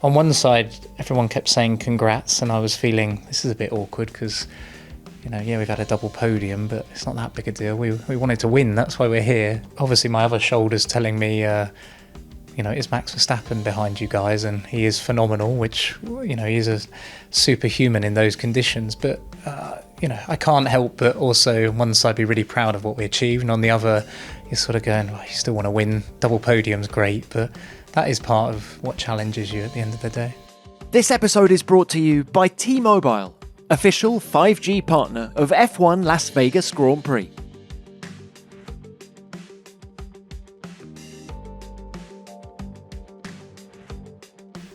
on one side, everyone kept saying congrats, and I was feeling this is a bit awkward because, we've had a double podium, but it's not that big a deal. We wanted to win, that's why we're here. Obviously, my other shoulder's telling me, is Max Verstappen behind you guys? And he is phenomenal, which, he's a superhuman in those conditions. But, I can't help but also on one side be really proud of what we achieved, and on the other, you're sort of going, well, you still want to win. Double podium's great, but that is part of what challenges you at the end of the day. This episode is brought to you by T-Mobile, official 5G partner of F1 Las Vegas Grand Prix.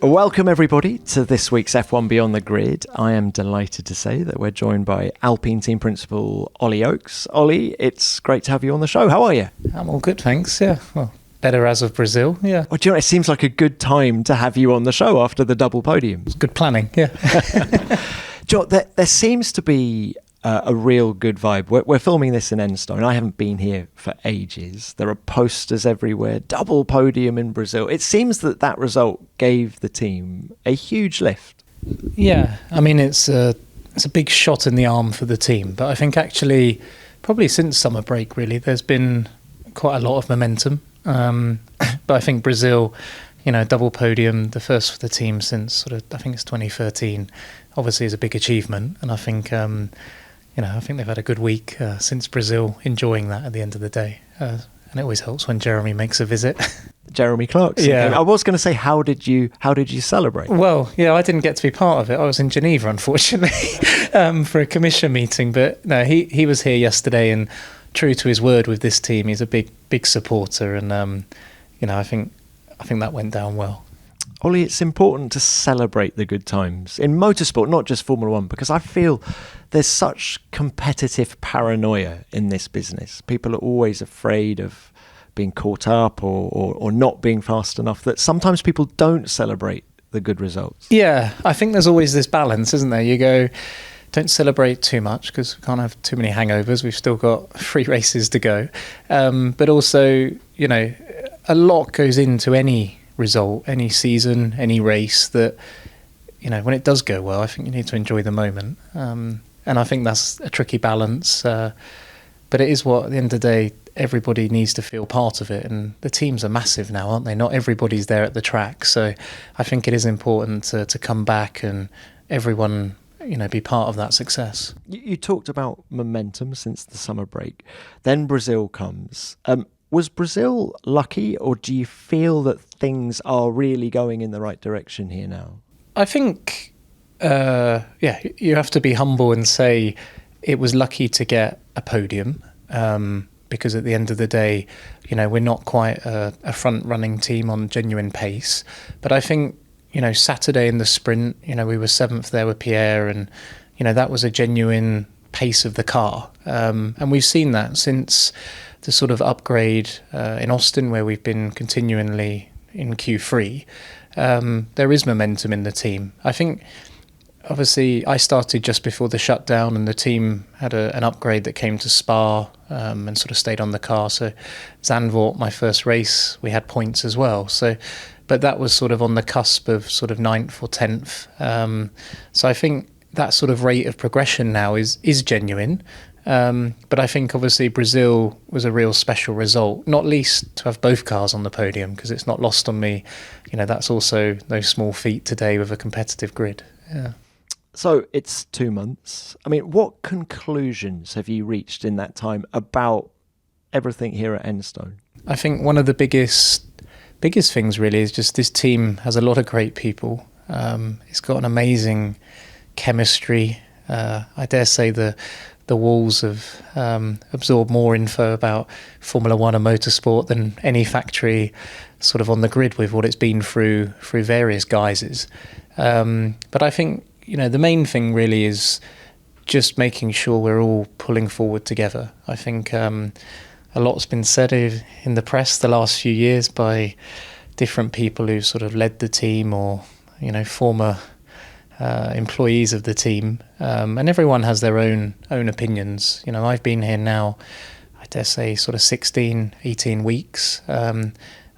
Welcome everybody to this week's F1 Beyond the Grid. I am delighted to say that we're joined by Alpine Team Principal Ollie Oakes. Ollie, it's great to have you on the show. How are you? I'm all good, thanks. Yeah, well, better as of Brazil, yeah. Well, do you know, it seems like a good time to have you on the show after the double podium. It's good planning, yeah. Do you know, there seems to be a real good vibe. We're filming this in Enstone. I haven't been here for ages. There are posters everywhere, double podium in Brazil. It seems that result gave the team a huge lift. Yeah, I mean, it's a big shot in the arm for the team. But I think actually, probably since summer break, really, there's been quite a lot of momentum. But I think Brazil, double podium, the first for the team since I think it's 2013, obviously is a big achievement. And I think, I think they've had a good week since Brazil, enjoying that at the end of the day. And it always helps when Jeremy makes a visit. Jeremy Clarkson. Yeah. I was going to say, how did you celebrate? Well, yeah, I didn't get to be part of it. I was in Geneva, unfortunately, for a commission meeting. But no, he was here yesterday, and true to his word with this team, he's a big supporter, and I think that went down well. Ollie, it's important to celebrate the good times in motorsport, not just Formula One, because I feel there's such competitive paranoia in this business. People are always afraid of being caught up or not being fast enough, that sometimes people don't celebrate the good results. Yeah, I think there's always this balance, isn't there? You go, don't celebrate too much because we can't have too many hangovers. We've still got 3 races to go. But also, a lot goes into any result, any season, any race, that when it does go well, I think you need to enjoy the moment, and I think that's a tricky balance, but it is what at the end of the day everybody needs to feel part of it, and the teams are massive now, aren't they? Not everybody's there at the track, so I think it is important to come back and everyone be part of that success. You talked about momentum since the summer break, then Brazil comes. Was Brazil lucky, or do you feel that things are really going in the right direction here now? I think, you have to be humble and say it was lucky to get a podium, because at the end of the day, we're not quite a front-running team on genuine pace. But I think, Saturday in the sprint, we were 7th there with Pierre, and, that was a genuine pace of the car. And we've seen that since the sort of upgrade in Austin, where we've been continually in Q3. There is momentum in the team. I think, obviously, I started just before the shutdown, and the team had an upgrade that came to Spa and sort of stayed on the car. So Zandvoort, my first race, we had points as well. So, but that was sort of on the cusp of sort of 9th or 10th. So I think that sort of rate of progression now is genuine. But I think obviously Brazil was a real special result, not least to have both cars on the podium, because it's not lost on me. That's also no small feat today with a competitive grid. Yeah. So it's 2 months. I mean, what conclusions have you reached in that time about everything here at Enstone? I think one of the biggest things really is just this team has a lot of great people. It's got an amazing chemistry. I dare say the walls have absorbed more info about Formula One and motorsport than any factory sort of on the grid, with what it's been through various guises. But I think, the main thing really is just making sure we're all pulling forward together. I think a lot's been said in the press the last few years by different people who've sort of led the team, or, former employees of the team, and everyone has their own opinions. I've been here now, I dare say, sort of 16, 18 weeks.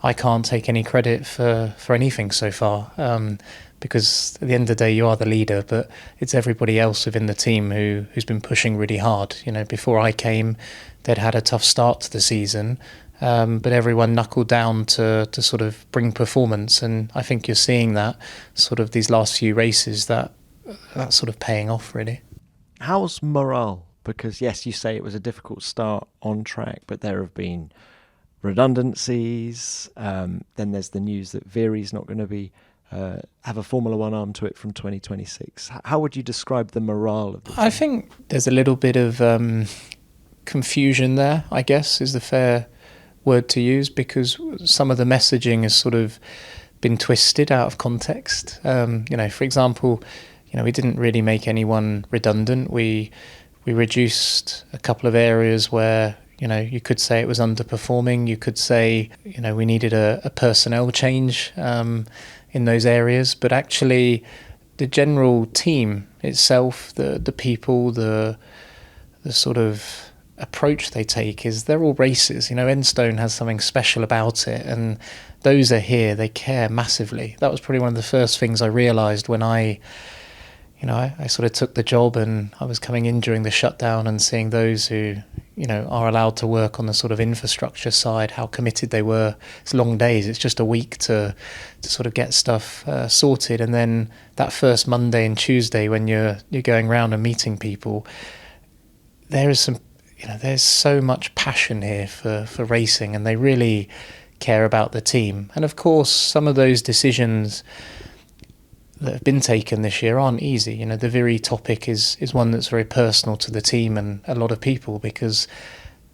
I can't take any credit for anything so far, because at the end of the day, you are the leader, but it's everybody else within the team who's been pushing really hard. Before I came, they'd had a tough start to the season, but everyone knuckled down to sort of bring performance, and I think you're seeing that sort of these last few races, that's sort of paying off, really. How's morale? Because yes, you say it was a difficult start on track, but there have been redundancies. Then there's the news that Viri's not going to be have a Formula One arm to it from 2026. How would you describe the morale of the team? I think there's a little bit of confusion there, I guess, is the fair word to use, because some of the messaging has sort of been twisted out of context. For example, we didn't really make anyone redundant. We reduced a couple of areas where you could say it was underperforming. You could say we needed a personnel change in those areas, but actually the general team itself, the people, the sort of approach they take is they're all races. Enstone has something special about it, and those are here. They care massively. That was probably one of the first things I realised when I sort of took the job, and I was coming in during the shutdown and seeing those who, are allowed to work on the sort of infrastructure side, how committed they were. It's long days. It's just a week to sort of get stuff sorted. And then that first Monday and Tuesday when you're going around and meeting people, there's so much passion here for racing, and they really care about the team. And of course, some of those decisions that have been taken this year aren't easy. The Viri topic is one that's very personal to the team and a lot of people, because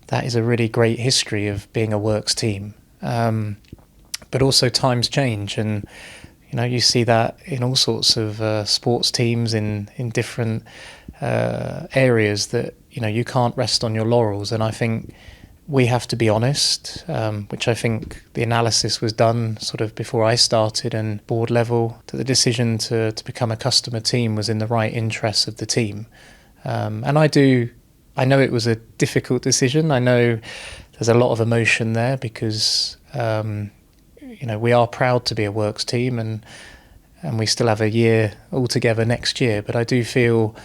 that is a really great history of being a works team. But also times change, and you see that in all sorts of sports teams in different areas, that you can't rest on your laurels. And I think we have to be honest, which I think the analysis was done sort of before I started, and board level, that the decision to become a customer team was in the right interests of the team. And I know it was a difficult decision. I know there's a lot of emotion there, because we are proud to be a works team, and we still have a year all together next year. But I do feel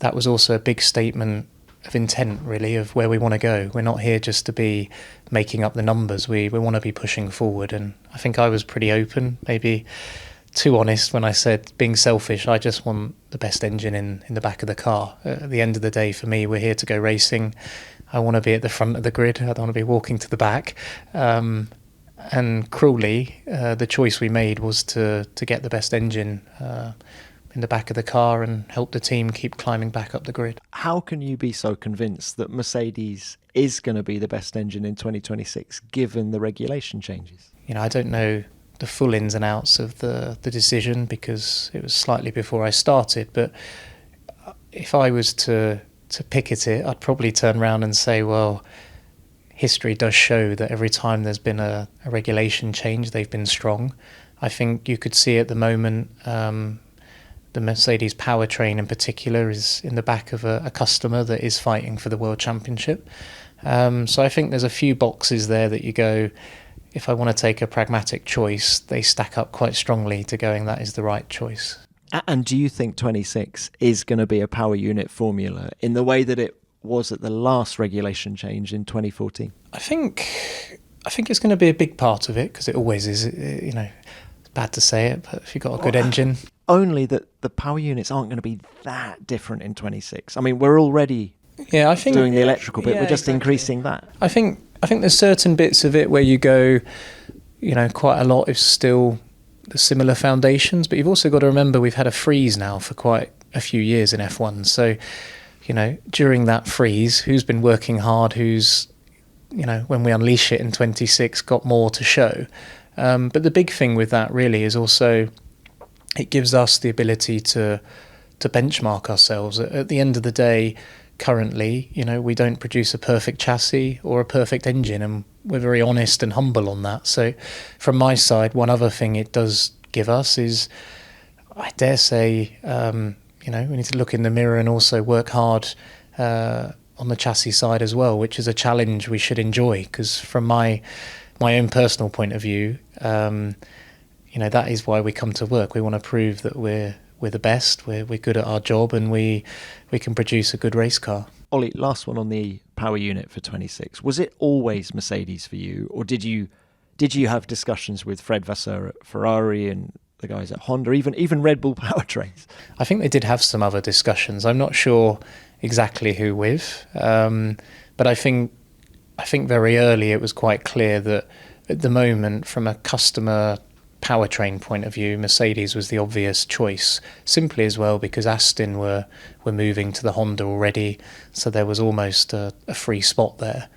that was also a big statement of intent, really, of where we want to go. We're not here just to be making up the numbers. We want to be pushing forward. And I think I was pretty open, maybe too honest, when I said, being selfish, I just want the best engine in the back of the car. At the end of the day, for me, we're here to go racing. I want to be at the front of the grid. I don't want to be walking to the back. And cruelly, the choice we made was to get the best engine in the back of the car and help the team keep climbing back up the grid. How can you be so convinced that Mercedes is going to be the best engine in 2026, given the regulation changes? I don't know the full ins and outs of the decision, because it was slightly before I started. But if I was to pick at it, I'd probably turn around and say, well, history does show that every time there's been a regulation change, they've been strong. I think you could see at the moment, the Mercedes powertrain in particular is in the back of a customer that is fighting for the World Championship. So I think there's a few boxes there that you go, if I want to take a pragmatic choice, they stack up quite strongly to going, that is the right choice. And do you think 26 is going to be a power unit formula in the way that it was at the last regulation change in 2014? I think it's going to be a big part of it, because it always is. It's bad to say it, but if you've got a good engine. Only that the power units aren't going to be that different in 26. I mean, we're already doing the electrical bit. We're just increasing that. I think there's certain bits of it where you go, quite a lot is still the similar foundations, but you've also got to remember we've had a freeze now for quite a few years in F1. So, during that freeze, who's been working hard, who's, when we unleash it in 26, got more to show. But the big thing with that really is also it gives us the ability to benchmark ourselves. At the end of the day, currently, we don't produce a perfect chassis or a perfect engine, and we're very honest and humble on that. So from my side, one other thing it does give us is, I dare say, we need to look in the mirror and also work hard on the chassis side as well, which is a challenge we should enjoy, because from my my own personal point of view, that is why we come to work. We want to prove that we're the best, we're good at our job, and we can produce a good race car. Ollie, last one on the power unit for 26. Was it always Mercedes for you, or did you have discussions with Fred Vasseur at Ferrari and the guys at Honda, even Red Bull powertrains? I think they did have some other discussions. I'm not sure exactly who with, but I think very early it was quite clear that at the moment, from a customer powertrain point of view, Mercedes was the obvious choice, simply as well because Aston were moving to the Honda already, so there was almost a free spot there.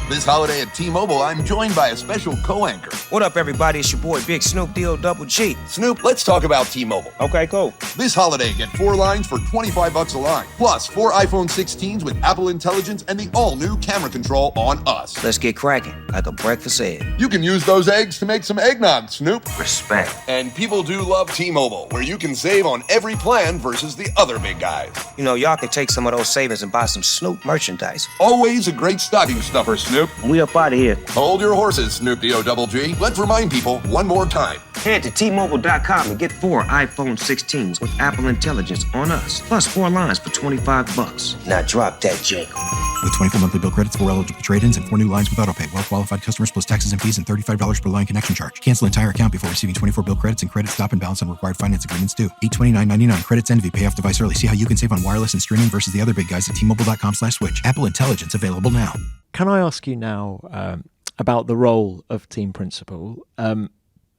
This holiday at T-Mobile, I'm joined by a special co-anchor. What up, everybody? It's your boy, Big Snoop D-O-double-G. Snoop, let's talk about T-Mobile. Okay, cool. This holiday, get 4 lines for $25 a line, plus 4 iPhone 16s with Apple Intelligence and the all-new camera control on us. Let's get cracking, like a breakfast egg. You can use those eggs to make some eggnog, Snoop. Respect. And people do love T-Mobile, where you can save on every plan versus the other big guys. You know, y'all can take some of those savings and buy some Snoop merchandise. Always a great stocking stuffer, Snoop. We up out of here. Hold your horses, Snoop D-O-double-G. Let's remind people one more time. Head to T-Mobile.com and get 4 iPhone 16s with Apple Intelligence on us, plus 4 lines for $25. Now drop that jangle. With 24 monthly bill credits, 4 eligible trade-ins, and 4 new lines with AutoPay. Well-qualified customers plus taxes and fees and $35 per line connection charge. Cancel entire account before receiving 24 bill credits and credit stop and balance on required finance agreements due. $829.99. Credits end if you pay off device early. See how you can save on wireless and streaming versus the other big guys at T-Mobile.com/switch. Apple Intelligence available now. Can I ask you now about the role of team principal?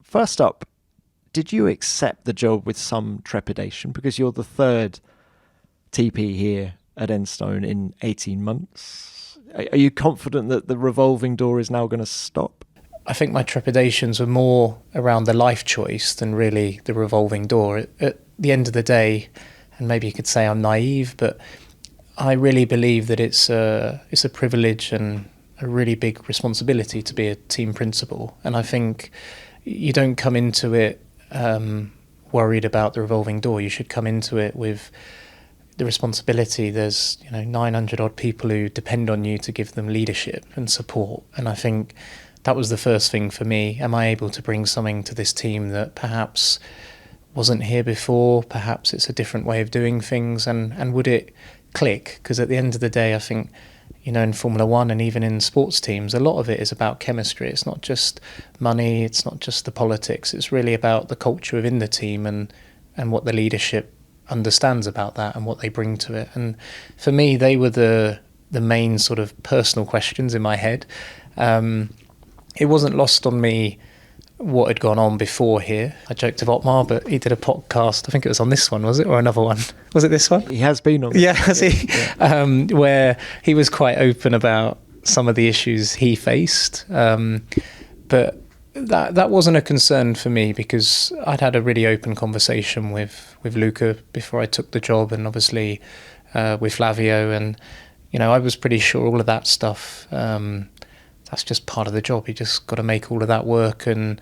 First up, did you accept the job with some trepidation? Because you're the third TP here at Enstone in 18 months. Are you confident that the revolving door is now going to stop? I think my trepidations were more around the life choice than really the revolving door. At the end of the day, and maybe you could say I'm naive, but I really believe that it's a privilege and a really big responsibility to be a team principal. And I think you don't come into it worried about the revolving door. You should come into it with the responsibility. There's 900 odd people who depend on you to give them leadership and support. And I think that was the first thing for me. Am I able to bring something to this team that perhaps wasn't here before? Perhaps it's a different way of doing things, and would it click? Because at the end of the day, I think, in Formula One and even in sports teams, a lot of it is about chemistry. It's not just money, it's not just the politics. It's really about the culture within the team and what the leadership understands about that and what they bring to it. And for me, they were the main sort of personal questions in my head. It wasn't lost on me what had gone on before here. I joked with Otmar, but he did a podcast. I think it was on this one, was it? Or another one? Was it this one? He has been on. Yeah, has he? Yeah. Where he was quite open about some of the issues he faced. But that wasn't a concern for me because I'd had a really open conversation with Luca before I took the job, and obviously with Flavio. And, I was pretty sure all of that stuff, that's just part of the job. You just got to make all of that work and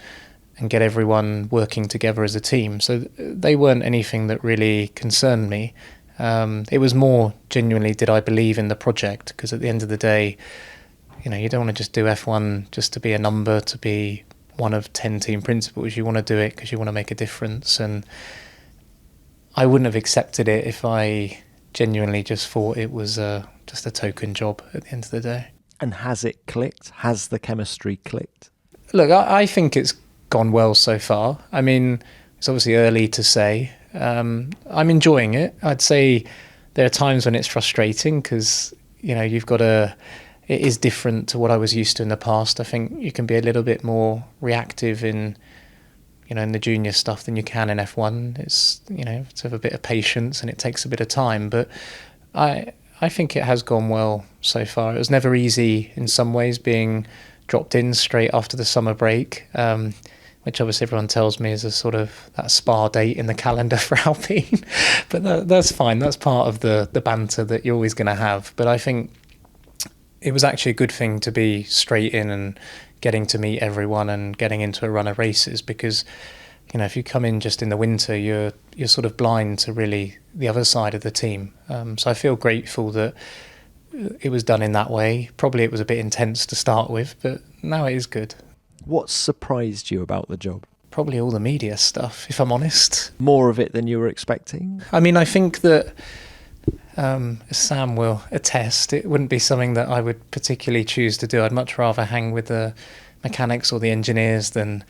get everyone working together as a team. So they weren't anything that really concerned me. It was more genuinely, did I believe in the project? Because at the end of the day, you don't want to just do F1 just to be a number, to be one of 10 team principals. You want to do it because you want to make a difference. And I wouldn't have accepted it if I genuinely just thought it was just a token job at the end of the day. And has it clicked? Has the chemistry clicked? Look, I think it's gone well so far. I mean, it's obviously early to say. I'm enjoying it. I'd say there are times when it's frustrating because, you've got it is different to what I was used to in the past. I think you can be a little bit more reactive in the junior stuff than you can in F1. It's, to have a bit of patience and it takes a bit of time. But I think it has gone well so far. It was never easy in some ways being dropped in straight after the summer break, which obviously everyone tells me is a sort of that Spa date in the calendar for Alpine. But that's fine. That's part of the banter that you're always going to have. But I think it was actually a good thing to be straight in and getting to meet everyone and getting into a run of races because, if you come in just in the winter, you're sort of blind to really the other side of the team. So I feel grateful that it was done in that way. Probably it was a bit intense to start with, but now it is good. What surprised you about the job? Probably all the media stuff, if I'm honest. More of it than you were expecting? I mean, I think that, as Sam will attest, it wouldn't be something that I would particularly choose to do. I'd much rather hang with the mechanics or the engineers than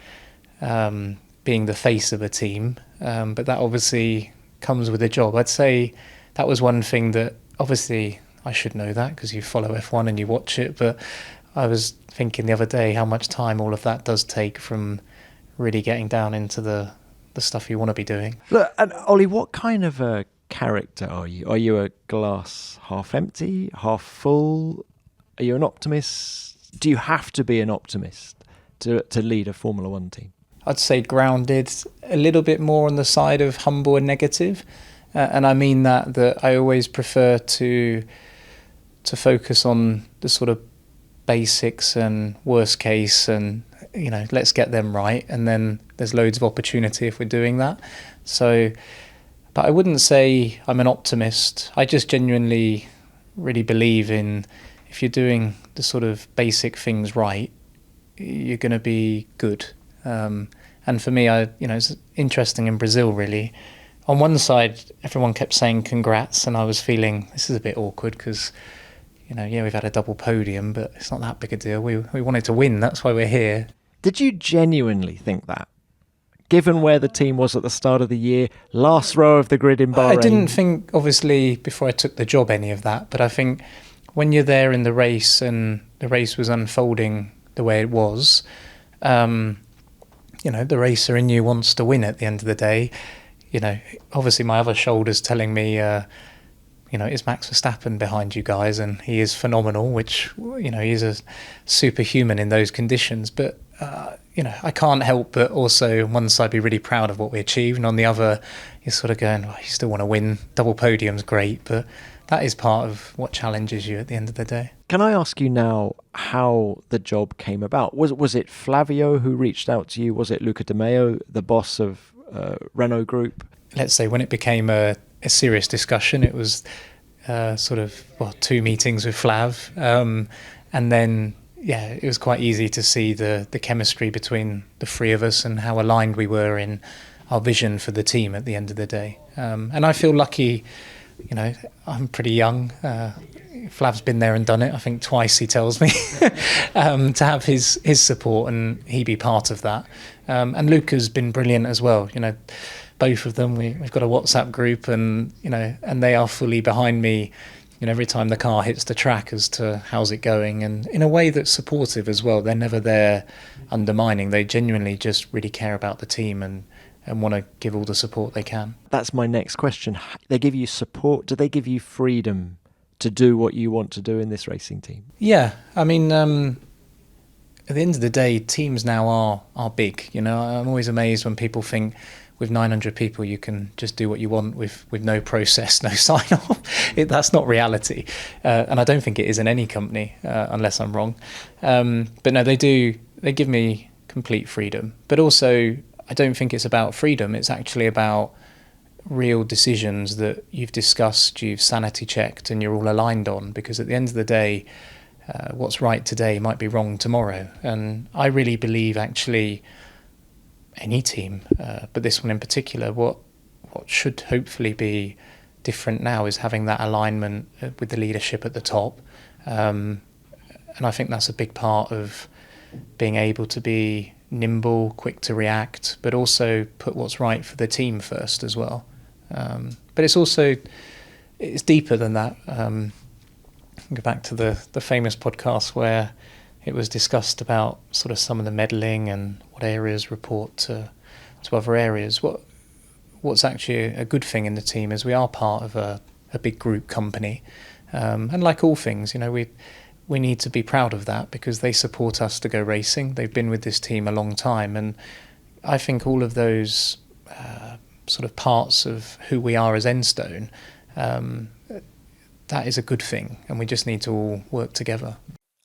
being the face of a team. But that obviously comes with a job. I'd say that was one thing that, obviously, I should know that because you follow F1 and you watch it, but I was thinking the other day how much time all of that does take from really getting down into the stuff you want to be doing. Look, and Ollie, what kind of a character are you? Are you a glass half empty, half full? Are you an optimist? Do you have to be an optimist to lead a Formula One team? I'd say grounded, a little bit more on the side of humble and negative. And I mean that I always prefer to focus on the sort of basics and worst case and, let's get them right. And then there's loads of opportunity if we're doing that. So, but I wouldn't say I'm an optimist. I just genuinely really believe in, if you're doing the sort of basic things right, you're going to be good. And for me, it's interesting in Brazil, really. On one side, everyone kept saying congrats, and I was feeling this is a bit awkward because, we've had a double podium, but it's not that big a deal. We wanted to win, that's why we're here. Did you genuinely think that? Given where the team was at the start of the year, last row of the grid in Bahrain? I didn't think, obviously, before I took the job, any of that, but I think when you're there in the race and the race was unfolding the way it was, the racer in you wants to win at the end of the day. Obviously my other shoulder's telling me, is Max Verstappen behind you guys? And he is phenomenal, which, he's a superhuman in those conditions. But, I can't help but also on one side be really proud of what we achieved. And on the other, you're sort of going, you still want to win. Double podium's great, but that is part of what challenges you at the end of the day. Can I ask you now how the job came about? Was it Flavio who reached out to you? Was it Luca Di Maio, the boss of Renault Group? Let's say when it became a serious discussion, it was two meetings with Flav. And then, it was quite easy to see the chemistry between the three of us and how aligned we were in our vision for the team at the end of the day. And I feel lucky, I'm pretty young. Flav's been there and done it, I think twice he tells me, to have his support and he be part of that. And Luca's been brilliant as well. Both of them, we've got a WhatsApp group and they are fully behind me, every time the car hits the track as to how's it going, and in a way that's supportive as well. They're never there undermining. They genuinely just really care about the team and want to give all the support they can. That's my next question. They give you support. Do they give you freedom to do what you want to do in this racing team? Yeah, I mean, at the end of the day, teams now are big. I'm always amazed when people think with 900 people you can just do what you want with no process, no sign-off. That's not reality. And I don't think it is in any company, unless I'm wrong. But no, they give me complete freedom. But also, I don't think it's about freedom. It's actually about real decisions that you've discussed, you've sanity checked, and you're all aligned on. Because at the end of the day, what's right today might be wrong tomorrow. And I really believe, actually, any team, but this one in particular, what should hopefully be different now is having that alignment with the leadership at the top. And I think that's a big part of being able to be nimble, quick to react, but also put what's right for the team first as well. But it's deeper than that. Go back to the famous podcast where it was discussed about sort of some of the meddling and what areas report to other areas. What's actually a good thing in the team is we are part of a big group company. And like all things, we need to be proud of that because they support us to go racing. They've been with this team a long time. And I think all of those sort of parts of who we are as Enstone, that is a good thing. And we just need to all work together.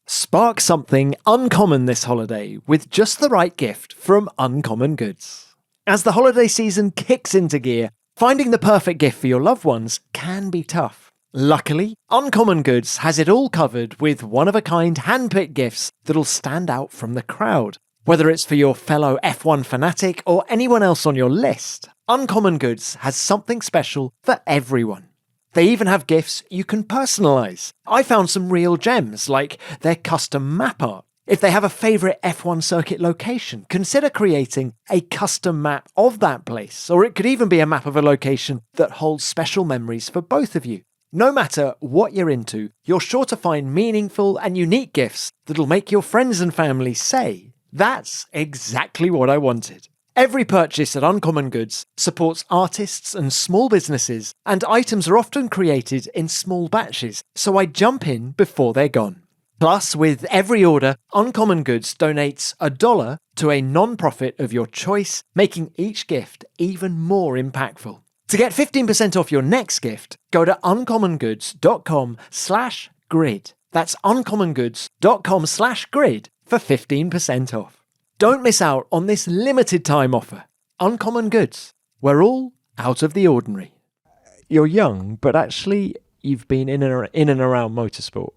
Spark something uncommon this holiday with just the right gift from Uncommon Goods. As the holiday season kicks into gear, finding the perfect gift for your loved ones can be tough. Luckily, Uncommon Goods has it all covered with one-of-a-kind hand-picked gifts that'll stand out from the crowd. Whether it's for your fellow F1 fanatic or anyone else on your list, Uncommon Goods has something special for everyone. They even have gifts you can personalise. I found some real gems, like their custom map art. If they have a favourite F1 circuit location, consider creating a custom map of that place, or it could even be a map of a location that holds special memories for both of you. No matter what you're into, you're sure to find meaningful and unique gifts that'll make your friends and family say, "That's exactly what I wanted." Every purchase at Uncommon Goods supports artists and small businesses, and items are often created in small batches, so I jump in before they're gone. Plus, with every order, Uncommon Goods donates $1 to a non-profit of your choice, making each gift even more impactful. To get 15% off your next gift, go to uncommongoods.com/grid. That's uncommongoods.com/grid for 15% off. Don't miss out on this limited time offer. Uncommon Goods. We're all out of the ordinary. You're young, but actually you've been in and around motorsport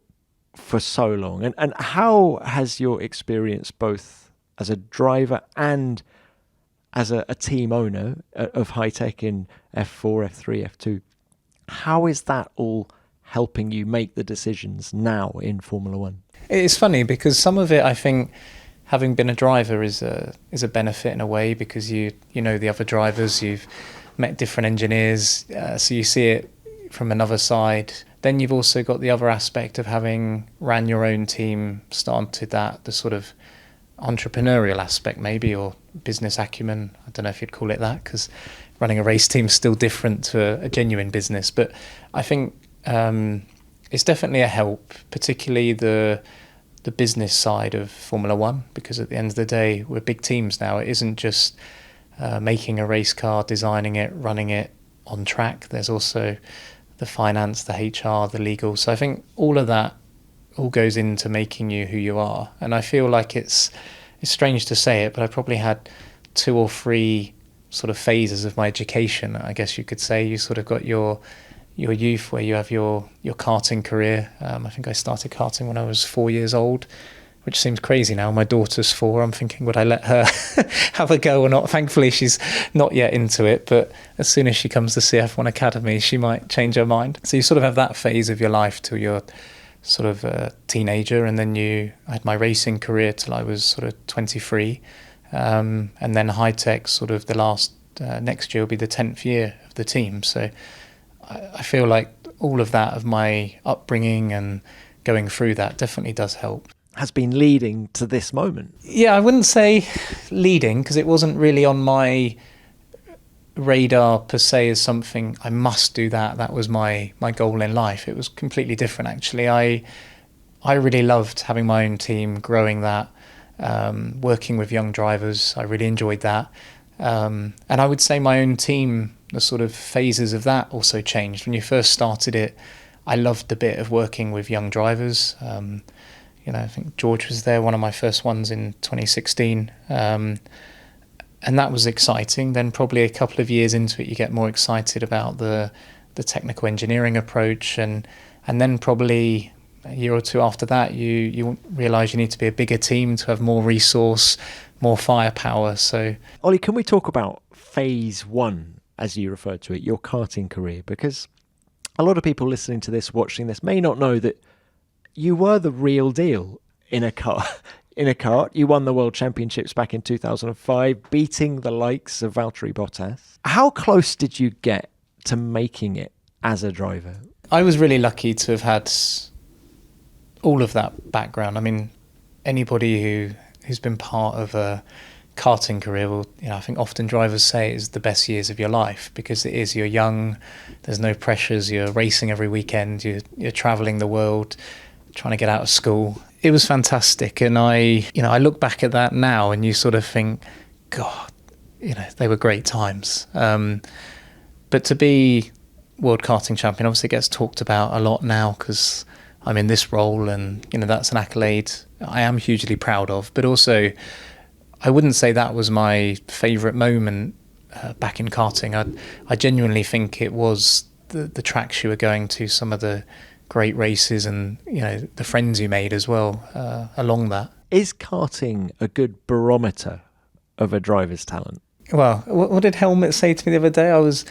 for so long. And how has your experience both as a driver and as a team owner of high-tech in F4, F3, F2, how is that all helping you make the decisions now in Formula One? It's funny because some of it, I think, having been a driver is a benefit in a way, because you know the other drivers, you've met different engineers, so you see it from another side. Then you've also got the other aspect of having ran your own team, started the sort of entrepreneurial aspect maybe, or business acumen. I don't know if you'd call it that, because running a race team is still different to a genuine business. But I think it's definitely a help, particularly the business side of Formula One, because at the end of the day, we're big teams now. It isn't just making a race car, designing it, running it on track. There's also the finance, the HR, the legal. So I think all of that all goes into making you who you are. And I feel like it's strange to say it, but I probably had 2 or 3 sort of phases of my education, I guess you could say. You sort of got your youth, where you have your karting career. I think I started karting when I was 4 years old, which seems crazy now. My daughter's 4. I'm thinking, would I let her have a go or not? Thankfully, she's not yet into it, but as soon as she comes to CF1 Academy, she might change her mind. So you sort of have that phase of your life till you're sort of a teenager, and then I had my racing career till I was sort of 23, and then high-tech sort of the last, next year will be the 10th year of the team. So I feel like all of that, of my upbringing and going through that, definitely does help. Has been leading to this moment. Yeah, I wouldn't say leading, because it wasn't really on my radar per se as something I must do that. That was my goal in life. It was completely different, actually. I really loved having my own team, growing that, working with young drivers. I really enjoyed that. And I would say my own team, the sort of phases of that also changed. When you first started it, I loved the bit of working with young drivers. I think George was there, one of my first ones in 2016. And that was exciting. Then probably a couple of years into it, you get more excited about the technical engineering approach. And then probably a year or 2 after that, you realise you need to be a bigger team to have more resource, more firepower. So, Ollie, can we talk about phase 1, as you referred to it, your karting career? Because a lot of people listening to this, watching this, may not know that you were the real deal in a car. In a kart, you won the World Championships back in 2005, beating the likes of Valtteri Bottas. How close did you get to making it as a driver? I was really lucky to have had all of that background. I mean, anybody who's been part of a karting career will, I think often drivers say it is the best years of your life, because it is. You're young, there's no pressures, you're racing every weekend, you're travelling the world, trying to get out of school. It was fantastic, and I look back at that now, and you sort of think, God, they were great times. But to be World Karting Champion obviously gets talked about a lot now, because I'm in this role, and that's an accolade I am hugely proud of. But also, I wouldn't say that was my favourite moment back in karting. I genuinely think it was the tracks you were going to, some of the great races, and the friends you made as well along that. Is karting a good barometer of a driver's talent? Well, what did Helmut say to me the other day? I was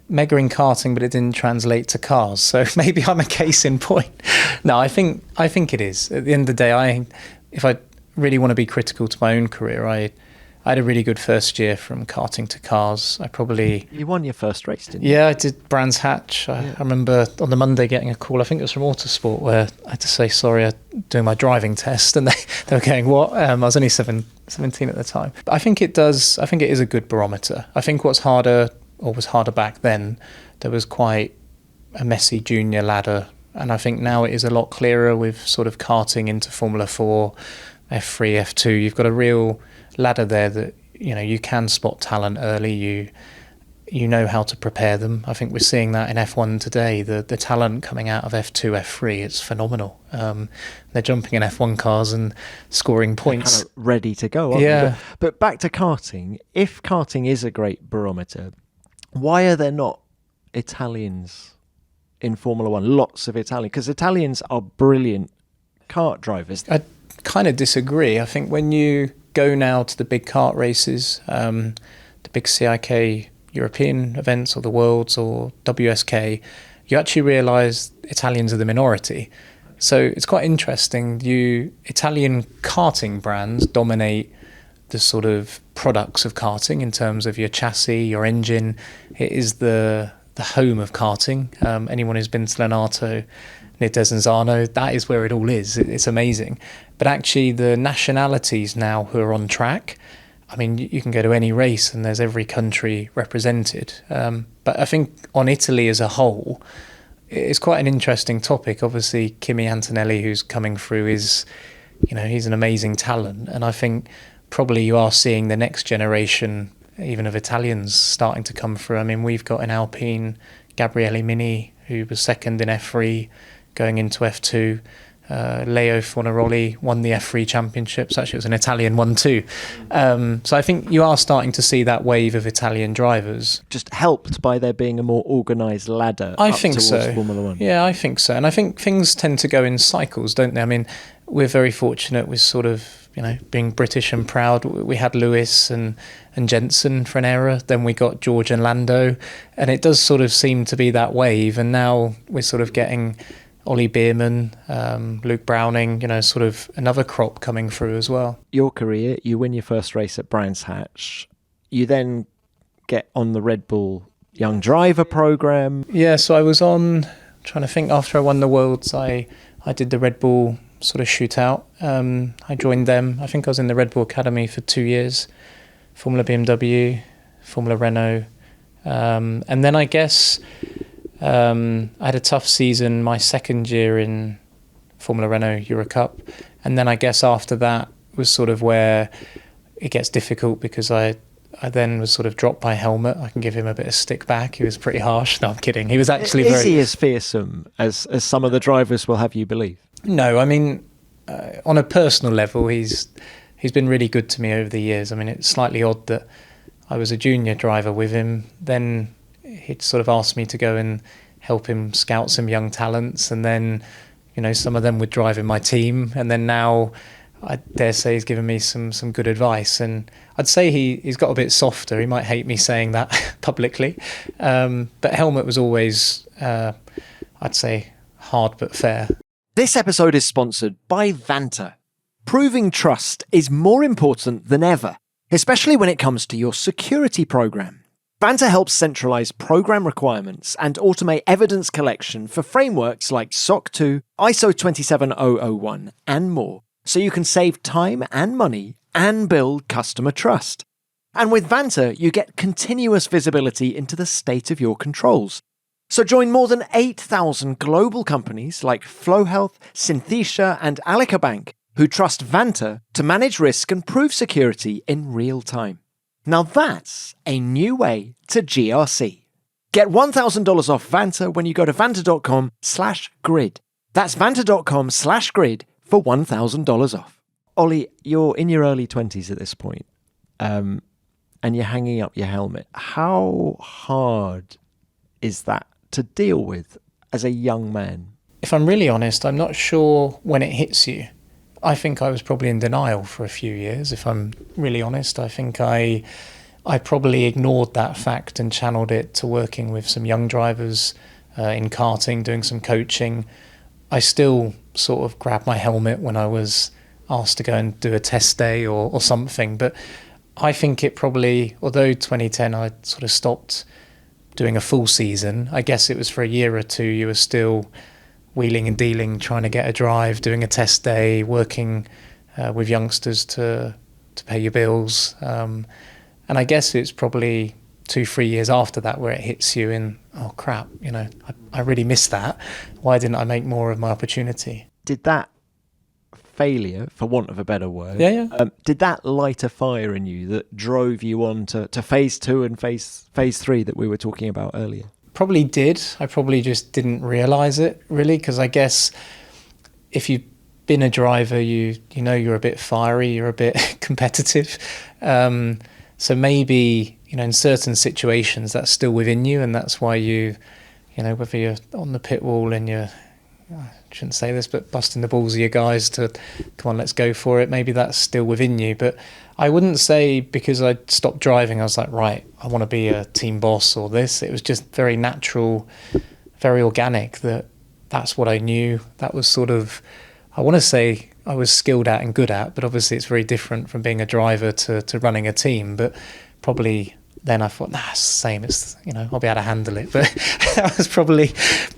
mega in karting, but it didn't translate to cars. So maybe I'm a case in point. No, I think it is. At the end of the day, if I really want to be critical to my own career, I had a really good first year from karting to cars. You won your first race, didn't you? Yeah, I did Brands Hatch. I remember on the Monday getting a call, I think it was from Autosport, where I had to say, sorry, I'm doing my driving test. And they were going, what? I was only 17 at the time. But I think it is a good barometer. I think what's harder, or was harder back then, there was quite a messy junior ladder. And I think now it is a lot clearer with sort of karting into Formula 4, F3, F2. You've got a real ladder there that you can spot talent early. You know how to prepare them. I think we're seeing that in F1 today. The talent coming out of F2, F3, it's phenomenal. They're jumping in F1 cars and scoring points. Kind of ready to go, aren't they? But back to karting. If karting is a great barometer, why are there not Italians in Formula 1? Lots of Italians, because Italians are brilliant kart drivers. I kind of disagree. I think when you go now to the big kart races, the big CIK European events or the Worlds or WSK, you actually realise Italians are the minority. So it's quite interesting. Italian karting brands dominate the sort of products of karting in terms of your chassis, your engine. It is the home of karting. Anyone who's been to Lenato, near Desenzano, that is where it all is. It's amazing. But actually the nationalities now who are on track, I mean, you can go to any race and there's every country represented. But I think on Italy as a whole, it's quite an interesting topic. Obviously, Kimi Antonelli, who's coming through, he's an amazing talent. And I think probably you are seeing the next generation, even of Italians, starting to come through. I mean, we've got in Alpine Gabriele Mini, who was second in F3, going into F2. Leo Fornaroli won the F3 championships. Actually, it was an Italian one too. So I think you are starting to see that wave of Italian drivers. Just helped by there being a more organised ladder up towards Formula 1. Yeah, I think so. And I think things tend to go in cycles, don't they? I mean, we're very fortunate with sort of, being British and proud. We had Lewis and Jensen for an era. Then we got George and Lando. And it does sort of seem to be that wave. And now we're sort of getting Ollie Bierman, Luke Browning, sort of another crop coming through as well. Your career, you win your first race at Brands Hatch. You then get on the Red Bull Young Driver program. Yeah, so I was on, trying to think, after I won the Worlds, I did the Red Bull sort of shootout. I joined them. I think I was in the Red Bull Academy for 2 years. Formula BMW, Formula Renault. And then I guess I had a tough season my second year in Formula Renault Euro Cup. And then I guess after that was sort of where it gets difficult, because I then was sort of dropped by Helmut. I can give him a bit of stick back. He was pretty harsh. No, I'm kidding. He was actually Is he as fearsome as some of the drivers will have you believe? No, I mean, on a personal level, he's been really good to me over the years. I mean, it's slightly odd that I was a junior driver with him. Then he'd sort of asked me to go and help him scout some young talents. And then, some of them would drive in my team. And then now, I dare say he's given me some good advice. And I'd say he's got a bit softer. He might hate me saying that publicly. But Helmut was always, I'd say, hard but fair. This episode is sponsored by Vanta. Proving trust is more important than ever, especially when it comes to your security program. Vanta helps centralize program requirements and automate evidence collection for frameworks like SOC 2, ISO 27001, and more, so you can save time and money and build customer trust. And with Vanta, you get continuous visibility into the state of your controls. So join more than 8,000 global companies like FlowHealth, Synthesia, and Alica Bank, who trust Vanta to manage risk and prove security in real time. Now that's a new way to GRC. Get $1,000 off Vanta when you go to vanta.com/grid. That's vanta.com/grid for $1,000 off. Ollie, you're in your early 20s at this point, and you're hanging up your helmet. How hard is that to deal with as a young man? If I'm really honest, I'm not sure when it hits you. I think I was probably in denial for a few years, if I'm really honest. I think I probably ignored that fact and channeled it to working with some young drivers in karting, doing some coaching. I still sort of grabbed my helmet when I was asked to go and do a test day or something. But I think it probably, although 2010 I sort of stopped doing a full season, I guess it was for a year or two you were still wheeling and dealing, trying to get a drive, doing a test day, working with youngsters to pay your bills. And I guess it's probably 2-3 years after that where it hits you in, oh crap, I really missed that. Why didn't I make more of my opportunity? Did that failure, for want of a better word, did that light a fire in you that drove you on to phase 2 and phase 3 that we were talking about earlier? Probably did. I probably just didn't realise it, really, because I guess if you've been a driver, you know you're a bit fiery, you're a bit competitive. So maybe, in certain situations that's still within you, and that's why whether you're on the pit wall and you're, I shouldn't say this, but busting the balls of your guys to, come on, let's go for it, maybe that's still within you. But I wouldn't say because I stopped driving, I was like, right, I want to be a team boss or this. It was just very natural, very organic, that's what I knew. That was sort of, I want to say I was skilled at and good at, but obviously it's very different from being a driver to running a team. But probably then I thought, it's the same. It's, I'll be able to handle it. But that was probably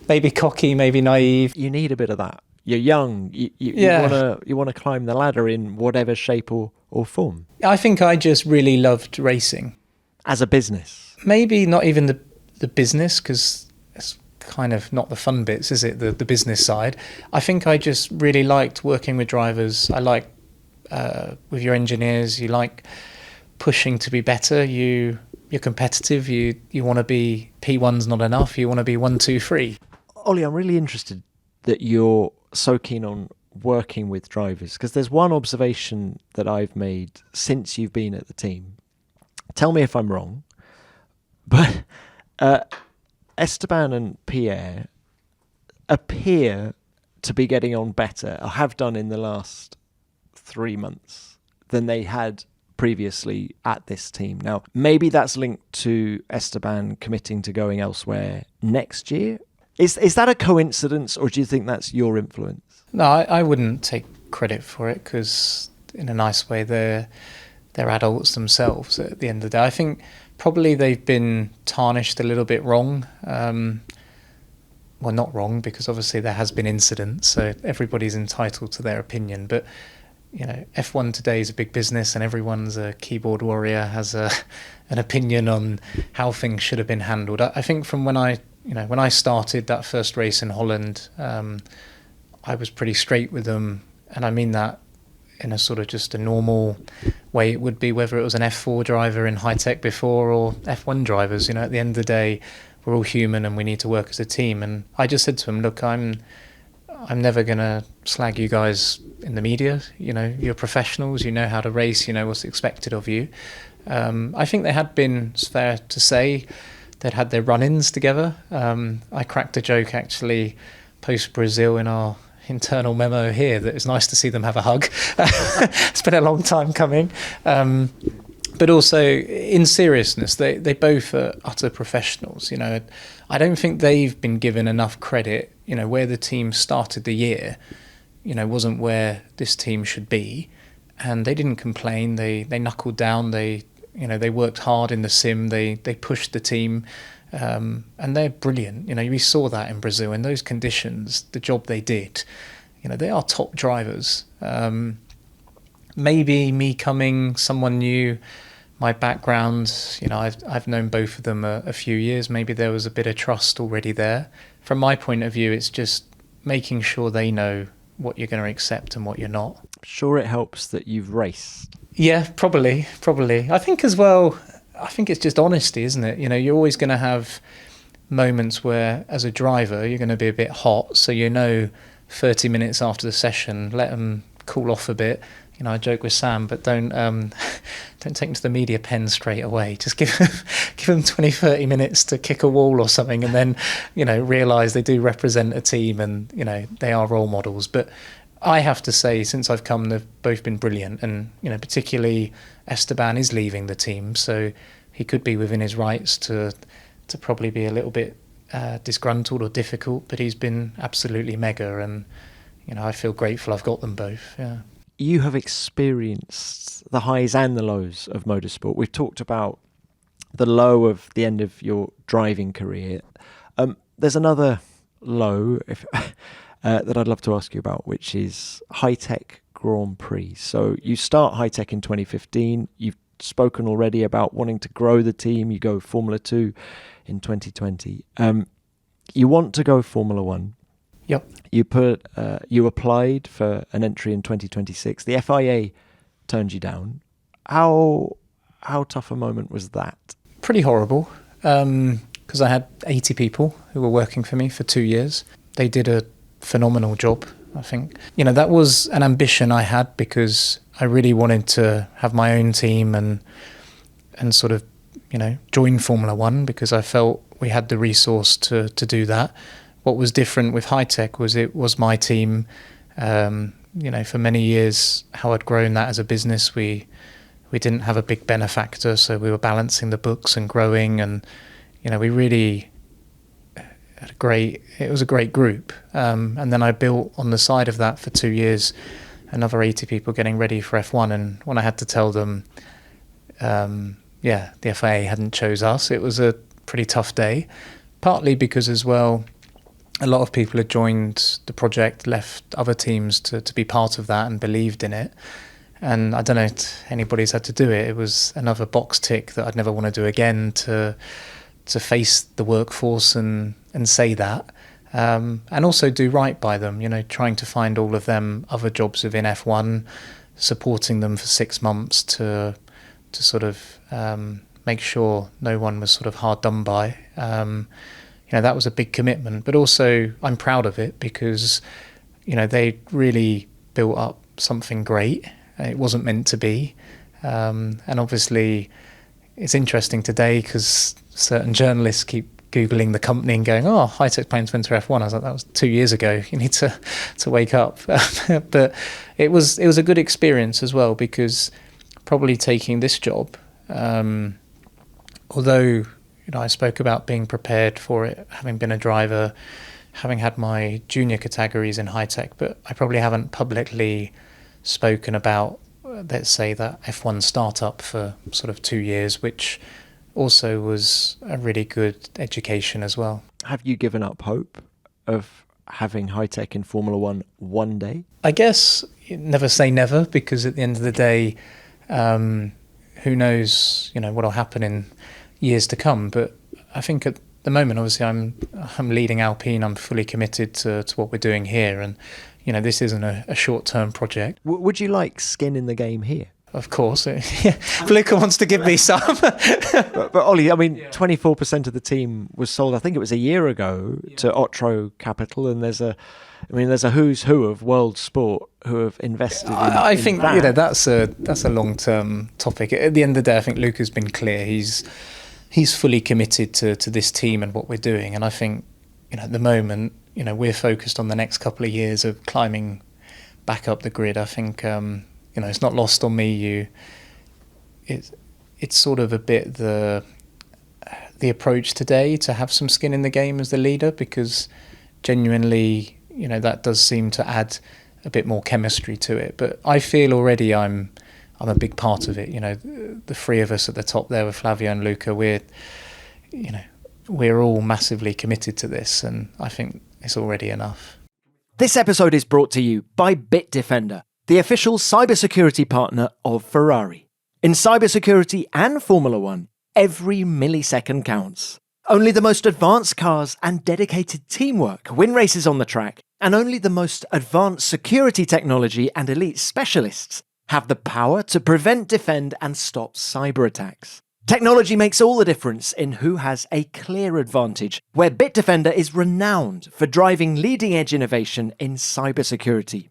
maybe cocky, maybe naive. You need a bit of that. You're young. You want to climb the ladder in whatever shape or form. I think I just really loved racing. As a business? Maybe not even the business, because it's kind of not the fun bits, is it? The business side. I think I just really liked working with drivers. I like with your engineers. You like pushing to be better. You're competitive. You want to be P1's not enough. You want to be 1, 2, 3. Ollie, I'm really interested that you're so keen on working with drivers, because there's one observation that I've made since you've been at the team. Tell me if I'm wrong, but Esteban and Pierre appear to be getting on better, or have done in the last 3 months, than they had previously at this team. Now, maybe that's linked to Esteban committing to going elsewhere next year. Is that a coincidence, or do you think that's your influence? No, I wouldn't take credit for it, because in a nice way they're adults themselves at the end of the day. I think probably they've been tarnished a little bit wrong. Well, not wrong, because obviously there has been incidents, so everybody's entitled to their opinion. But F1 today is a big business, and everyone's a keyboard warrior, has an opinion on how things should have been handled. I think from when I started that first race in Holland, I was pretty straight with them, and I mean that in a sort of just a normal way it would be, whether it was an F4 driver in high tech before or F1 drivers. At the end of the day, we're all human and we need to work as a team. And I just said to him, look, I'm never going to slag you guys in the media. You're professionals, you know how to race, you know what's expected of you. I think they had been, it's fair to say, they'd had their run-ins together. I cracked a joke actually post-Brazil in our internal memo here that it's nice to see them have a hug. It's been a long time coming. But also, in seriousness, they both are utter professionals. I don't think they've been given enough credit. Where the team started the year, wasn't where this team should be. And they didn't complain. They knuckled down. They worked hard in the sim. They pushed the team. And they're brilliant. We saw that in Brazil. In those conditions, the job they did, they are top drivers. Maybe me coming, someone new, my background, I've known both of them a few years. Maybe there was a bit of trust already there. From my point of view, it's just making sure they know what you're going to accept and what you're not. Sure, it helps that you've raced. Yeah, probably. I think as well, it's just honesty, isn't it? You're always going to have moments where, as a driver, you're going to be a bit hot. So 30 minutes after the session, let them cool off a bit. I joke with Sam, but don't take them to the media pen straight away. Just give them 20, 30 minutes to kick a wall or something, and then, realise they do represent a team and, they are role models. But I have to say, since I've come, they've both been brilliant. And, particularly Esteban is leaving the team, so he could be within his rights to probably be a little bit disgruntled or difficult, but he's been absolutely mega. And, I feel grateful I've got them both, yeah. You have experienced the highs and the lows of motorsport. We've talked about the low of the end of your driving career. There's another low that I'd love to ask you about, which is high-tech Grand Prix. So you start high-tech in 2015. You've spoken already about wanting to grow the team. You go Formula 2 in 2020. You want to go Formula 1. Yep. You applied for an entry in 2026. The FIA turned you down. How tough a moment was that? Pretty horrible, because I had 80 people who were working for me for 2 years. They did a phenomenal job, I think. That was an ambition I had, because I really wanted to have my own team and sort of, join Formula 1, because I felt we had the resource to do that. What was different with high-tech was it was my team. For many years, how I'd grown that as a business, we didn't have a big benefactor, so we were balancing the books and growing, and we really had it was a great group. And then I built on the side of that for 2 years, another 80 people getting ready for F1. And when I had to tell them, the FIA hadn't chose us, it was a pretty tough day, partly because as well, a lot of people had joined the project, left other teams to be part of that and believed in it. And I don't know if anybody's had to do it. It was another box tick that I'd never want to do again, to face the workforce and say that. And also do right by them, trying to find all of them other jobs within F1, supporting them for 6 months to sort of make sure no one was sort of hard done by. That was a big commitment, but also I'm proud of it, because, they really built up something great. It wasn't meant to be. And obviously it's interesting today, because certain journalists keep Googling the company and going, oh, high-tech plans to enter F1. I was like, that was 2 years ago. You need to wake up. But it was a good experience as well, because probably taking this job, although I spoke about being prepared for it, having been a driver, having had my junior categories in high-tech, but I probably haven't publicly spoken about, let's say, that F1 startup for sort of 2 years, which also was a really good education as well. Have you given up hope of having high-tech in Formula 1 one day? I guess never say never, because at the end of the day, who knows, what'll happen in years to come. But I think at the moment, obviously, I'm leading Alpine. I'm fully committed to what we're doing here, and this isn't a short-term project. Would you like skin in the game here? Of course. Yeah. Luca wants to give me some. but Ollie, 24% of the team was sold, I think it was a year ago, to Otro Capital, and there's a who's who of world sport who have invested I think that. That's a long-term topic. At the end of the day, I think Luca's been clear. He's fully committed to this team and what we're doing, and I think at the moment we're focused on the next couple of years of climbing back up the grid. I think it's not lost on me. It's sort of a bit the approach today to have some skin in the game as the leader, because genuinely that does seem to add a bit more chemistry to it. But I feel already I'm a big part of it. The three of us at the top there with Flavio and Luca, we're all massively committed to this, and I think it's already enough. This episode is brought to you by Bitdefender, the official cybersecurity partner of Ferrari. In cybersecurity and Formula 1, every millisecond counts. Only the most advanced cars and dedicated teamwork win races on the track, and only the most advanced security technology and elite specialists have the power to prevent, defend, and stop cyber attacks. Technology makes all the difference in who has a clear advantage, where Bitdefender is renowned for driving leading-edge innovation in cybersecurity.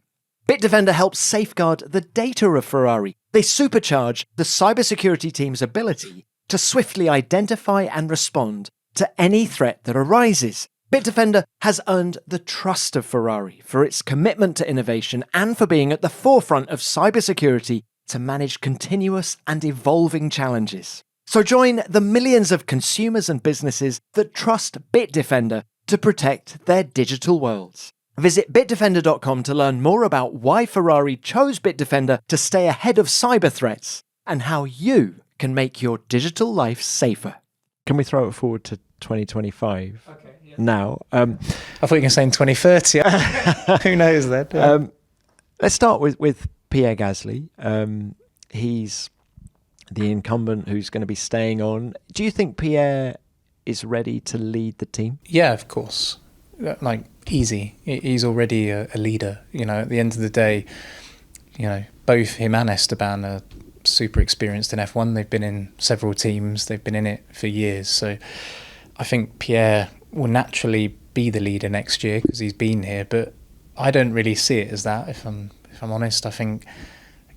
Bitdefender helps safeguard the data of Ferrari. They supercharge the cybersecurity team's ability to swiftly identify and respond to any threat that arises. Bitdefender has earned the trust of Ferrari for its commitment to innovation and for being at the forefront of cybersecurity to manage continuous and evolving challenges. So join the millions of consumers and businesses that trust Bitdefender to protect their digital worlds. Visit bitdefender.com to learn more about why Ferrari chose Bitdefender to stay ahead of cyber threats and how you can make your digital life safer. Can we throw it forward to 2025 now? I thought you were saying 2030. Who knows then? Let's start with Pierre Gasly. He's the incumbent who's going to be staying on. Do you think Pierre is ready to lead the team? Yeah, of course. Like, easy. He's already a leader. You know, at the end of the day, you know, both him and Esteban are super experienced in F1. They've been in several teams. They've been in it for years. So I think Pierre will naturally be the leader next year because he's been here. But I don't really see it as that, if I'm honest. I think,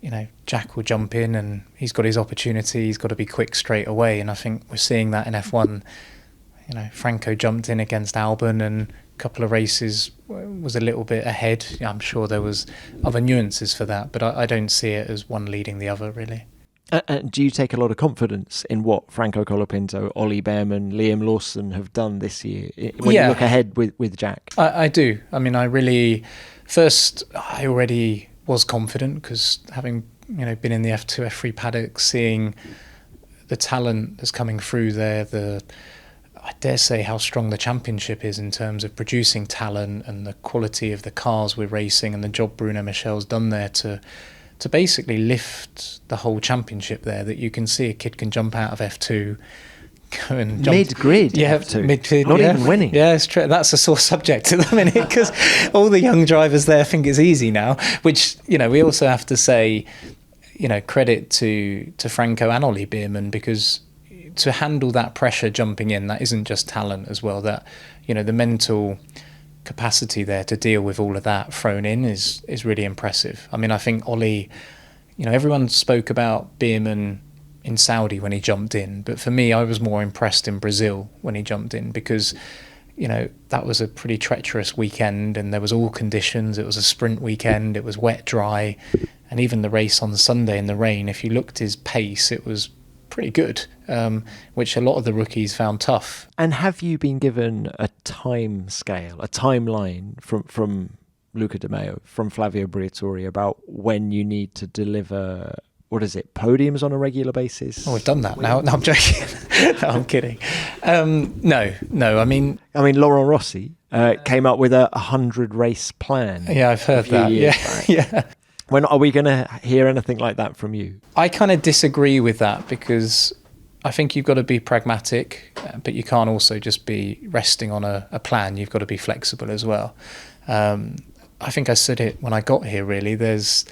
you know, Jack will jump in and he's got his opportunity. He's got to be quick straight away. And I think we're seeing that in F1. You know, Franco jumped in against Albon and a couple of races was a little bit ahead. I'm sure there was other nuances for that, but I don't see it as one leading the other, really. Do you take a lot of confidence in what Franco Colapinto, Ollie Behrman, Liam Lawson have done this year when you look ahead with Jack? I do. I mean, I already was confident because having, you know, been in the F2, F3 paddock, seeing the talent that's coming through there, I dare say how strong the championship is in terms of producing talent and the quality of the cars we're racing and the job Bruno Michel's done there to basically lift the whole championship there, that you can see a kid can jump out of F2, go and jump mid-grid F2. Mid-grid, not even winning. Yeah, it's true. That's a sore subject at the minute because all the young drivers there think it's easy now, which, you know, we also have to say, you know, credit to Franco and Ollie Behrman, because to handle that pressure jumping in, that isn't just talent as well. That, you know, the mental capacity there to deal with all of that thrown in is really impressive. I mean, I think Ollie, you know, everyone spoke about Behrman in Saudi when he jumped in, but for me, I was more impressed in Brazil when he jumped in because, you know, that was a pretty treacherous weekend and there was all conditions. It was a sprint weekend, it was wet, dry, and even the race on the Sunday in the rain, if you looked at his pace, it was pretty good, which a lot of the rookies found tough. And have you been given a time scale, a timeline from Luca De Meo, from Flavio Briatore about when you need to deliver, what is it, podiums on a regular basis? Oh, we've done that now. No, I'm joking. No, I'm kidding. No. I mean, Laurent Rossi came up with a 100 race plan. Yeah, I've heard that. Yeah. When are we going to hear anything like that from you? I kind of disagree with that because I think you've got to be pragmatic, but you can't also just be resting on a plan. You've got to be flexible as well. I think I said it when I got here, really. There's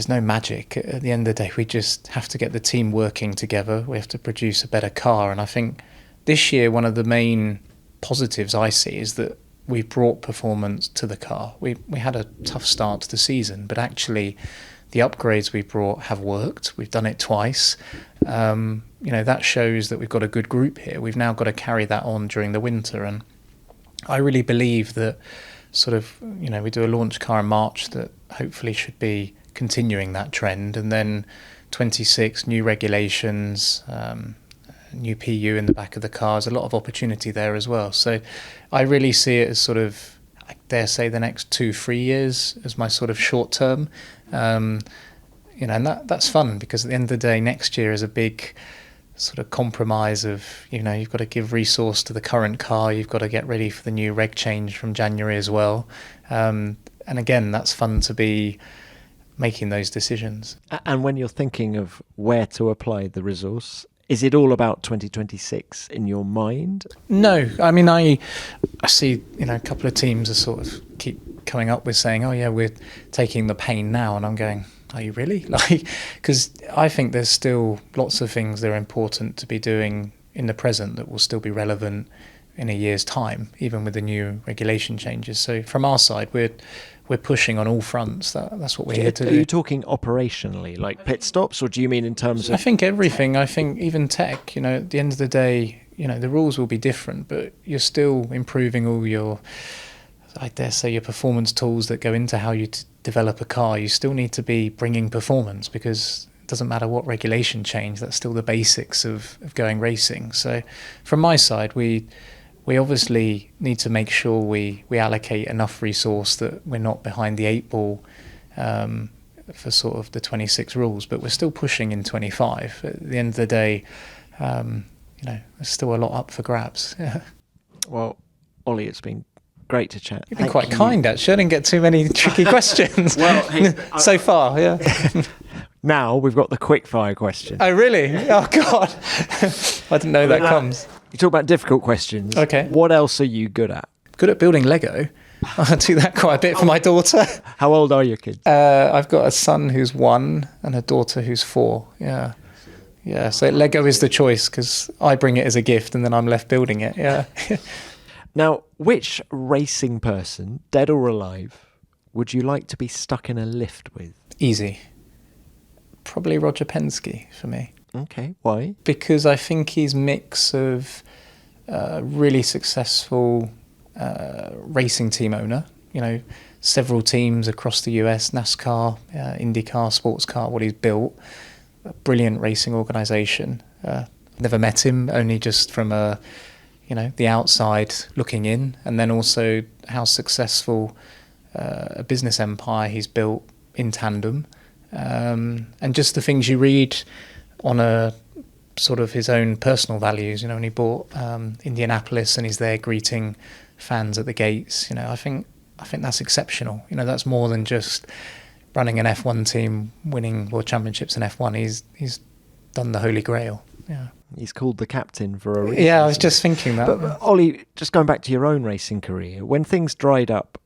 no magic. At the end of the day, we just have to get the team working together. We have to produce a better car. And I think this year, one of the main positives I see is that we've brought performance to the car. We had a tough start to the season, but actually the upgrades we brought have worked. We've done it twice. You know, that shows that we've got a good group here. We've now got to carry that on during the winter. And I really believe that sort of, you know, we do a launch car in March that hopefully should be continuing that trend. And then 26 new regulations, new PU in the back of the cars, a lot of opportunity there as well. So I really see it as sort of, I dare say, the next 2-3 years as my sort of short term. You know, and that's fun because at the end of the day, next year is a big sort of compromise of, you know, you've got to give resource to the current car, you've got to get ready for the new reg change from January as well. And again, that's fun to be making those decisions. And when you're thinking of where to apply the resource, is it all about 2026 in your mind? No, I mean, I see, you know, a couple of teams are sort of keep coming up with saying, oh yeah, we're taking the pain now. And I'm going, are you really? Like, because I think there's still lots of things that are important to be doing in the present that will still be relevant in a year's time, even with the new regulation changes. So from our side, we're we're pushing on all fronts. That's what we're here to Are do. you talking operationally, like pit stops, or do you mean in terms of... I think everything. I think even tech, at the end of the day, the rules will be different, but you're still improving all your, I dare say, your performance tools that go into how you develop a car. You still need to be bringing performance, because it doesn't matter what regulation change, that's still the basics of going racing. So from my side, we obviously need to make sure we allocate enough resource that we're not behind the 8 ball for sort of the 26 rules, but we're still pushing in 25. At the end of the day, there's still a lot up for grabs. Yeah. Well, Ollie, it's been great to chat. You've been quite kind, actually. I didn't get too many tricky questions so far, yeah. Now we've got the quickfire question. Oh, really? Oh, God. I didn't know that comes. You talk about difficult questions. Okay. What else are you good at? Good at building Lego. I do that quite a bit for my daughter. How old are your kids? I've got a son who's 1 and a daughter who's 4. Yeah. Yeah, so Lego is the choice, because I bring it as a gift and then I'm left building it. Yeah. Now, which racing person, dead or alive, would you like to be stuck in a lift with? Easy. Probably Roger Penske for me. Okay, why? Because I think he's mix of really successful racing team owner, several teams across the US, NASCAR, IndyCar, sports car, what he's built, a brilliant racing organisation. Never met him, only just from the outside looking in, and then also how successful a business empire he's built in tandem, and just the things you read on a sort of his own personal values. When he bought Indianapolis and he's there greeting fans at the gates, I think that's exceptional. That's more than just running an F1 team, winning world championships in F1. He's done the Holy Grail. Yeah. He's called the captain for a reason. Yeah, I was just thinking that. But Ollie, just going back to your own racing career, when things dried up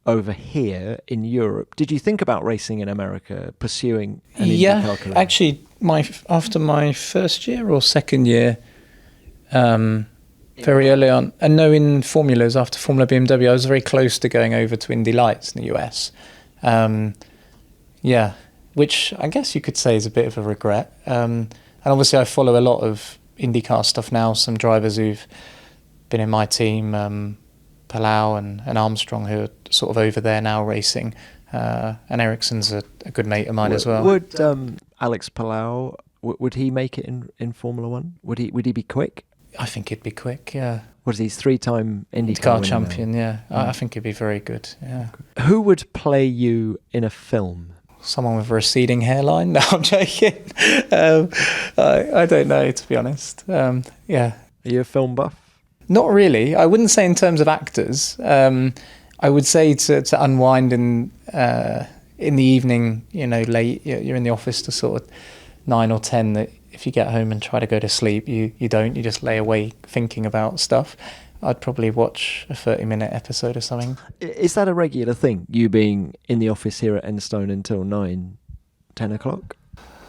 over here in Europe, did you think about racing in America, pursuing an IndyCar career? Actually, after my first year or second year, very early on, and no, in formulas, after Formula BMW, I was very close to going over to Indy Lights in the US. Which I guess you could say is a bit of a regret. And obviously I follow a lot of IndyCar stuff now, some drivers who've been in my team, Palau and Armstrong, who are sort of over there now racing. And Ericsson's a good mate of mine as well. Would Alex Palau, would he make it in Formula One? Would he be quick? I think he'd be quick, yeah. Was he 3-time IndyCar champion, yeah. I think he'd be very good, yeah. Who would play you in a film? Someone with a receding hairline? No, I'm joking. I don't know, to be honest. Yeah. Are you a film buff? Not really. I wouldn't say in terms of actors. I would say to unwind in the evening, late, you're in the office to sort of 9 or 10, that if you get home and try to go to sleep, you just lay awake thinking about stuff. I'd probably watch a 30-minute episode or something. Is that a regular thing, you being in the office here at Enstone until 9, 10 o'clock?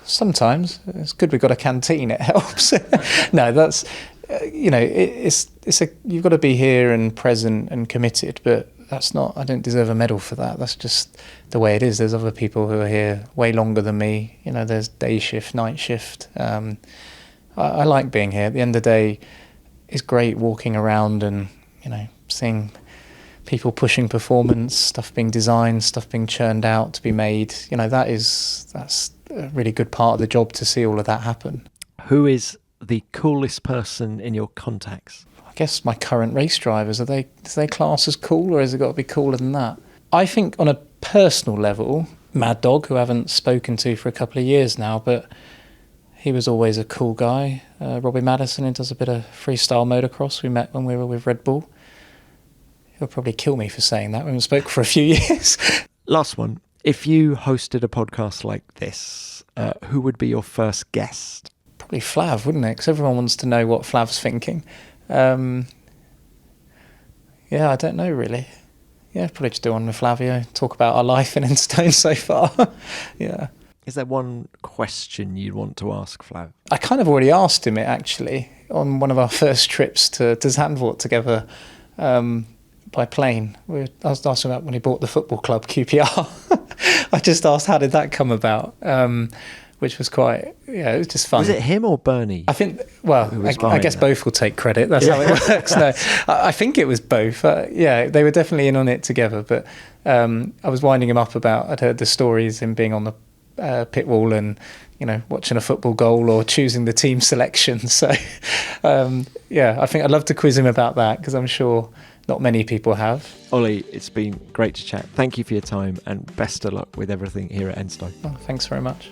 Sometimes. It's good we've got a canteen, it helps. No, that's, you've got to be here and present and committed, but that's not, I don't deserve a medal for that. That's just the way it is. There's other people who are here way longer than me. There's day shift, night shift. I like being here. At the end of the day, it's great walking around and, seeing people pushing performance, stuff being designed, stuff being churned out to be made. That's a really good part of the job, to see all of that happen. Who is the coolest person in your contacts? I guess my current race drivers, do they class as cool, or has it got to be cooler than that? I think on a personal level, Mad Dog, who I haven't spoken to for a couple of years now, but he was always a cool guy. Robbie Madison, who does a bit of freestyle motocross, we met when we were with Red Bull. He'll probably kill me for saying that. We haven't spoken for a few years. Last one. If you hosted a podcast like this, who would be your first guest? Probably Flav, wouldn't it? Because everyone wants to know what Flav's thinking. I don't know really. Yeah, probably just do one with Flavio, talk about our life in Enstone so far. Yeah. Is there one question you'd want to ask Flav? I kind of already asked him it, actually, on one of our first trips to Zandvoort together. by plane. I was asking about when he bought the football club QPR. I just asked how did that come about, which was quite, it was just fun. Was it him or Bernie? I think, well, I guess both will take credit. That's how it works. No, I think it was both. They were definitely in on it together. But I was winding him up about, I'd heard the stories, him being on the pit wall and, watching a football goal or choosing the team selection. So, I think I'd love to quiz him about that because I'm sure not many people have. Ollie, it's been great to chat. Thank you for your time and best of luck with everything here at Enstone. Oh, thanks very much.